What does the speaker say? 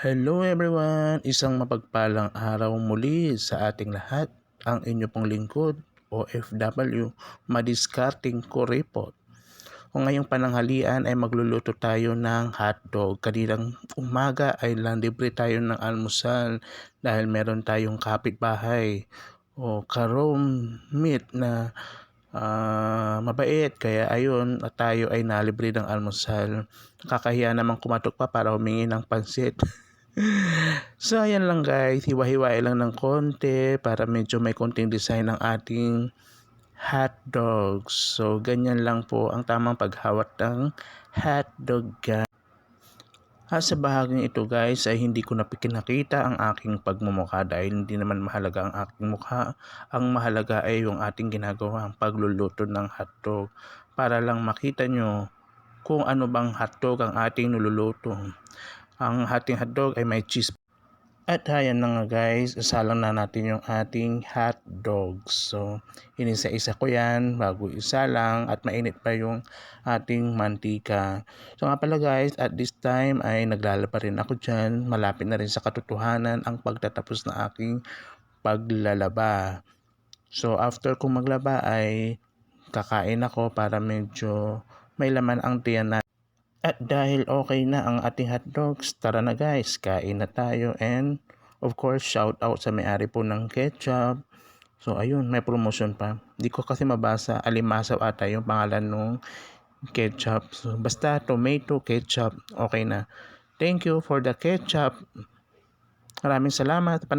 Hello everyone! Isang mapagpalang araw muli sa ating lahat. Ang inyo pong lingkod, OFW, Madiskarting Kuripot. Kung ngayong pananghalian ay magluluto tayo ng hotdog. Kaninang umaga ay libre tayo ng almusal dahil meron tayong kapitbahay o karom meat na mabait, kaya ayun, tayo ay nalibre ng almusal. Kakahiya naman kumatok pa para humingi ng pansit. So ayan lang guys, hiwa-hiwain lang ng konti para medyo may konting design ng ating hotdog. So ganyan lang po ang tamang paghawat ng hotdog guys. Sa bahaging ito guys ay hindi ko na pinakita ang aking pagmumukha dahil hindi naman mahalaga ang aking mukha. Ang mahalaga ay yung ating ginagawa, ang pagluluto ng hotdog, para lang makita nyo kung ano bang hotdog ang ating niluluto. Ang ating hotdog ay may cheese. At ayan na nga guys, isalang na natin yung ating hotdog. So, inisa-isa ko yan bago isalang at mainit pa yung ating mantika. So nga pala guys, at this time ay naglalaba rin ako dyan. Malapit na rin sa katotohanan ang pagtatapos na aking paglalaba. So after kong maglaba ay kakain ako para medyo may laman ang tiyan natin. At dahil okay na ang ating hotdogs, tara na guys, kain na tayo. And of course, shout out sa may-ari po ng ketchup. So ayun, may promotion pa. Hindi ko kasi mabasa, Alimasaw ata yung pangalan ng ketchup. So basta tomato ketchup, okay na. Thank you for the ketchup. Maraming salamat.